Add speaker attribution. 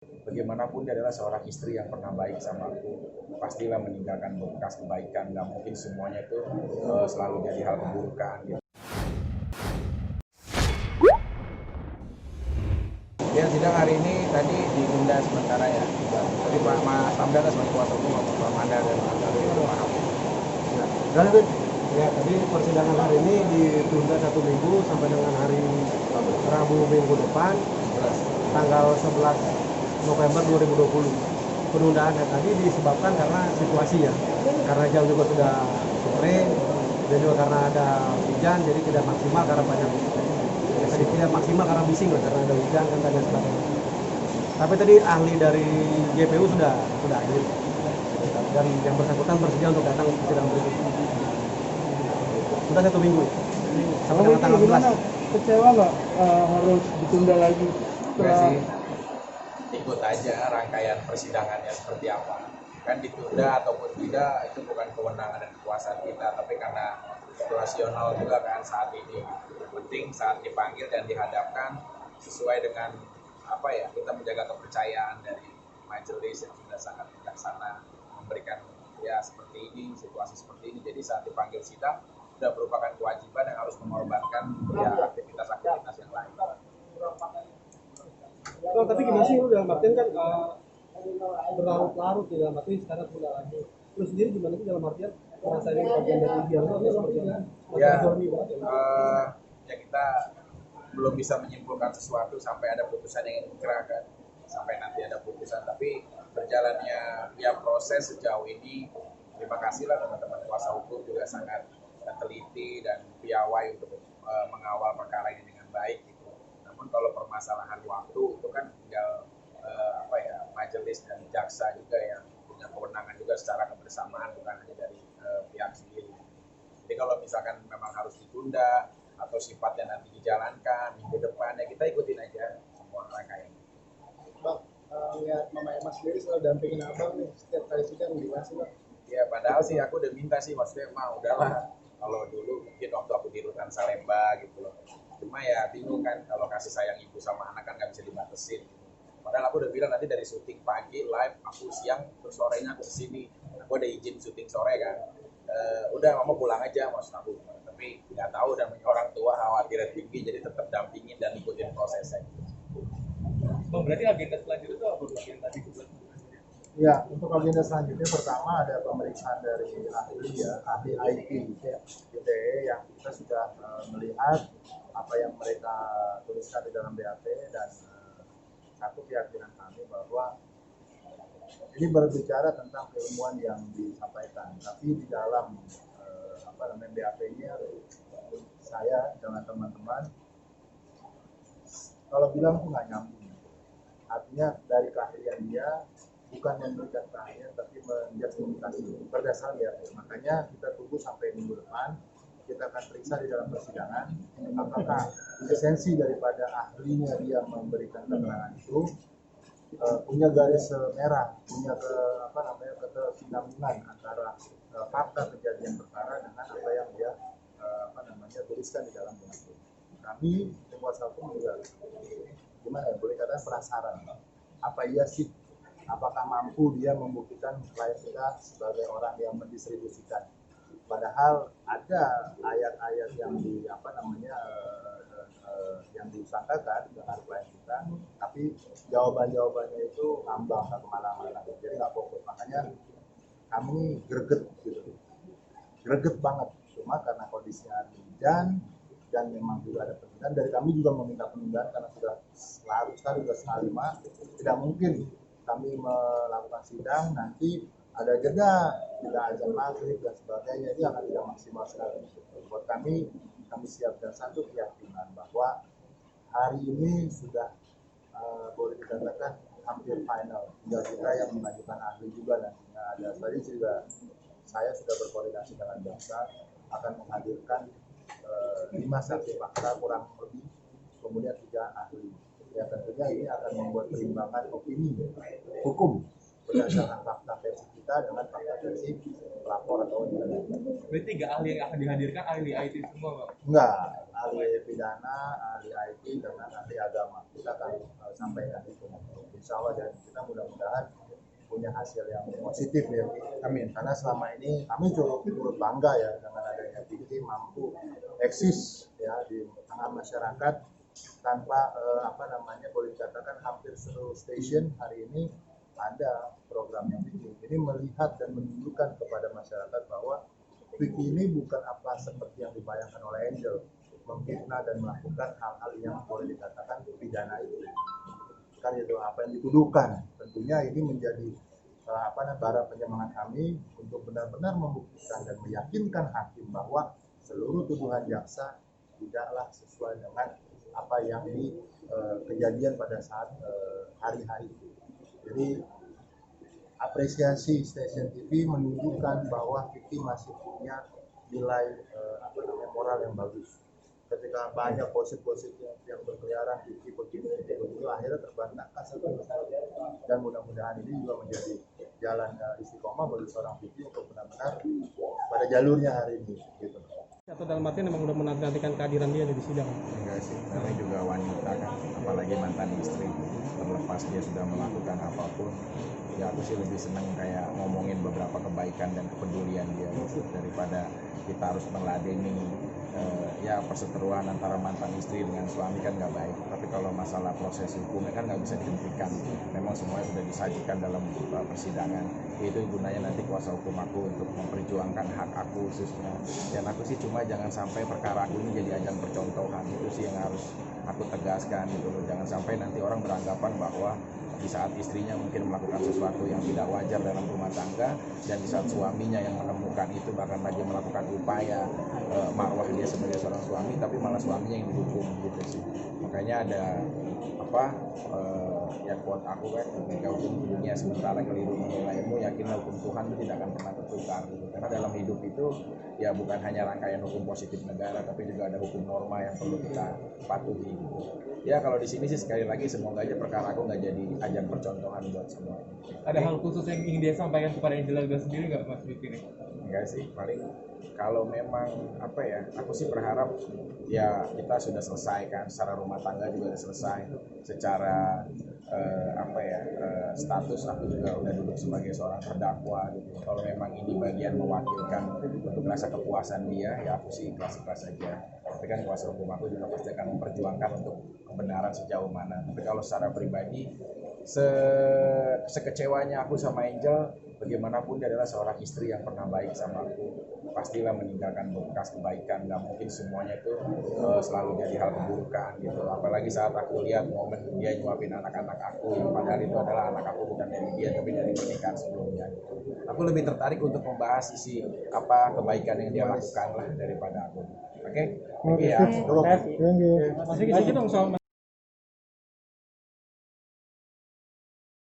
Speaker 1: Bagaimanapun dia adalah seorang istri yang pernah baik sama aku, pastilah meninggalkan bekas kebaikan. Nggak mungkin semuanya itu selalu jadi hal keburukan gitu. Ya, sidang hari ini tadi ditunda sementara ya. Tadi Pak Mas Hamdan sebagai kuasa hukum maupun Pak Manda dan Pak Hakim.
Speaker 2: Ya, tadi persidangan hari ini ditunda 1 minggu sampai dengan hari Rabu minggu depan, tanggal 11 November 2020. Penundaannya tadi disebabkan karena situasi ya, karena jam juga sudah sore dan juga karena ada hujan, jadi tidak maksimal karena banyak. Jadi tidak maksimal karena bising lah, karena ada hujan dan lain sebagainya. Tapi tadi ahli dari JPU sudah hadir dan yang bersangkutan bersedia untuk datang ke sidang berikutnya. Sudah 1 minggu sampai dengan tanggal 11.
Speaker 3: Kecewa nggak harus ditunda lagi
Speaker 1: Enggak
Speaker 3: setelah
Speaker 1: sih, ikut aja rangkaian persidangannya seperti apa. Kan ditunda ataupun tidak itu bukan kewenangan dan kekuasaan kita, tapi karena situasional juga kan saat ini. Yang penting saat dipanggil dan dihadapkan sesuai dengan apa ya, kita menjaga kepercayaan dari majelis yang sudah sangat bijaksana memberikan ya seperti ini, situasi seperti ini. Jadi saat dipanggil sidang sudah merupakan kewajiban yang harus mengorbankan ya aktivitas-aktivitas yang lain.
Speaker 3: oh, tapi gimana sih lu dalam artian kan berlarut-larut di dalam arti sekarang sudah lagi lu sendiri gimana sih dalam artian merasa ini bagian dari ideal lu atau seperti apa?
Speaker 1: Ya,
Speaker 3: Masih banget ya?
Speaker 1: ya kita belum bisa menyimpulkan sesuatu sampai ada putusan yang dikerahkan, sampai nanti ada putusan. Tapi berjalannya ya proses sejauh ini, terima kasihlah teman-teman kuasa hukum juga sangat teliti dan piawai untuk mengawal perkara ini dengan baik gitu. Namun kalau permasalahan waktu itu kan tinggal apa ya, majelis dan jaksa juga yang punya kewenangan juga secara kebersamaan, bukan hanya dari pihak sendiri. Jadi kalau misalkan memang harus ditunda atau sifatnya nanti dijalankan minggu depan, ya kita ikutin aja semua rangkaian.
Speaker 3: Bang, lihat Mama Emma sendiri selalu dampingin abang nih setiap kali sidang gimana sih bang?
Speaker 1: Ya padahal sih aku udah minta sih, maksudnya mah udahlah, kalau dulu mungkin waktu aku di Rutan Salemba gitu loh. Cuma ya bingung kan, kalau kasih sayang ibu sama anak kan nggak bisa dibatasin. Padahal aku udah bilang nanti dari syuting pagi live, aku siang terus sorenya aku kesini. Aku ada izin syuting sore kan. Udah mama pulang aja maksud aku. Tapi nggak tahu, namanya orang tua khawatirnya tinggi, jadi tetap dampingin dan ikutin prosesnya.
Speaker 4: Bang, berarti agenda selanjutnya itu apa yang tadi kita?
Speaker 2: Ya, untuk agenda selanjutnya pertama ada pemeriksaan dari ahli ya, ahli IT ITE yang kita sudah melihat apa yang mereka tuliskan di dalam BAP dan satu keyakinan kami bahwa ini berbicara tentang keilmuan yang disampaikan, tapi di dalam BAP-nya saya dengan teman-teman kalau bilang itu nggak nyambung. Artinya dari keahlian dia bukan memberikan keahlian tapi menjustifikasi berdasarkan ya. Makanya kita tunggu sampai minggu depan, kita akan periksa di dalam persidangan apakah esensi daripada ahlinya dia memberikan keterangan itu punya garis merah, punya kesinambungan antara fakta kejadian perkara dengan apa yang dia tuliskan di dalam BAP. Kami kuasa hukum juga gimana ya, boleh katakan penasaran apa iya sih, apakah mampu dia membuktikan klien kita sebagai orang yang mendistribusikan, padahal ada ayat-ayat yang yang disangkakan dengan klien kita, tapi jawabannya itu ngambang ke kemana-mana, jadi nggak fokus. Makanya kami greget gitu, greget banget. Cuma karena kondisinya hujan dan memang juga ada penundaan, dari kami juga meminta penundaan karena sudah larut sekali, sudah setengah 5, tidak mungkin kami melakukan sidang nanti ada jeda, tidak azan maghrib dan sebagainya, ini akan tidak maksimal sekali. Buat kami siap, dan satu keyakinan bahwa hari ini sudah boleh dikatakan hampir final. Tinggal kita yang mengajukan ahli juga nantinya ada. Tadi juga saya sudah berkoordinasi dengan jaksa akan menghadirkan 5 saksi fakta kurang lebih, kemudian 3 ahli. Ya tentunya ini akan membuat perimbangan opini hukum berdasarkan fakta versi kita dengan fakta versi pelapor atau penyidik.
Speaker 4: Berarti 3 ahli yang akan dihadirkan ahli IT semua, Bang?
Speaker 2: Enggak, ahli pidana, ahli IT, dengan ahli agama. Kita akan sampaikan itu. insya Allah, dan kita mudah-mudahan punya hasil yang positif ya. Amin. Karena selama ini kami turut bangga ya dengan adanya Vicky mampu eksis ya di tengah masyarakat tanpa boleh dikatakan hampir seluruh stasiun hari ini ada program yang Vicky. Ini melihat dan menunjukkan kepada masyarakat bahwa Vicky ini bukan apa seperti yang dibayangkan oleh Angel, memfitnah dan melakukan hal-hal yang boleh dikatakan pidana itu. Kan itu apa yang dituduhkan. Tentunya ini menjadi bara penyemangat kami untuk benar-benar membuktikan dan meyakinkan hakim bahwa seluruh tuduhan jaksa tidaklah sesuai dengan apa yang kejadian pada saat hari-hari itu. Jadi apresiasi stasiun TV menunjukkan bahwa Vicky masih punya nilai moral yang bagus. Ketika banyak gosip-gosip yang berkeliaran Vicky begini akhirnya terbantahkan dan mudah-mudahan ini juga menjadi jalan istiqomah bagi seorang Vicky untuk benar-benar pada jalurnya hari ini gitu.
Speaker 4: Atau dalam artian memang udah menantikan kehadiran dia di sidang?
Speaker 1: Enggak sih, namanya juga wanita kan, apalagi mantan istri, terlepas dia sudah melakukan apapun, ya aku sih lebih senang kayak ngomongin beberapa kebaikan dan kepedulian dia daripada kita harus meladeni ya perseteruan antara mantan istri dengan suami kan nggak baik. Tapi kalau masalah proses hukumnya kan nggak bisa dihentikan, memang semuanya sudah disajikan dalam persidangan. Itu gunanya nanti kuasa hukum aku untuk memperjuangkan hak aku khususnya, dan aku sih cuma jangan sampai perkara aku ini jadi ajang percontohan. Itu sih yang harus aku tegaskan gitu loh. Jangan sampai nanti orang beranggapan bahwa di saat istrinya mungkin melakukan sesuatu yang tidak wajar dalam rumah tangga, dan di saat suaminya yang menemukan itu bahkan lagi melakukan upaya marwah dia sebagai seorang suami, tapi malah suaminya yang dihukum gitu sih. Makanya ada ya quote aku kan, ketika hukum dunia sementara keliru menilaimu, yakinlah hukum Tuhan itu tidak akan pernah tertukar gitu. Karena dalam hidup itu ya bukan hanya rangkaian hukum positif negara, tapi juga ada hukum norma yang perlu kita patuhi gitu. Ya kalau di sini sih sekali lagi semoga aja perkara aku nggak jadi ajang percontohan buat semua.
Speaker 4: Ada hal khusus yang ingin dia sampaikan kepada Angela sendiri nggak Mas Vicky ini?
Speaker 1: Enggak sih, paling kalau memang aku sih berharap ya kita sudah selesai kan, secara rumah tangga juga sudah selesai, secara status aku juga udah duduk sebagai seorang terdakwa gitu. Kalau memang ini bagian mewakilkan untuk rasa kepuasan dia, ya aku sih ikhlas-ikhlas saja. Tapi kan kuasa hukum aku juga pasti akan memperjuangkan untuk kebenaran sejauh mana. Tapi kalau secara pribadi, sekecewanya aku sama Angel, bagaimanapun dia adalah seorang istri yang pernah baik sama aku. Pastilah meninggalkan bekas kebaikan, nggak mungkin semuanya itu selalu jadi hal keburukan gitu. Apalagi saat aku lihat momen dia nyuapin anak-anak aku, yang padahal itu adalah anak aku bukan dari dia tapi dari pernikahan sebelumnya gitu. Aku lebih tertarik untuk membahas sisi kebaikan yang dia lakukan lah daripada aku. Oke? Ya.
Speaker 3: Thank you.
Speaker 4: Mas Vicky sedikit dong soal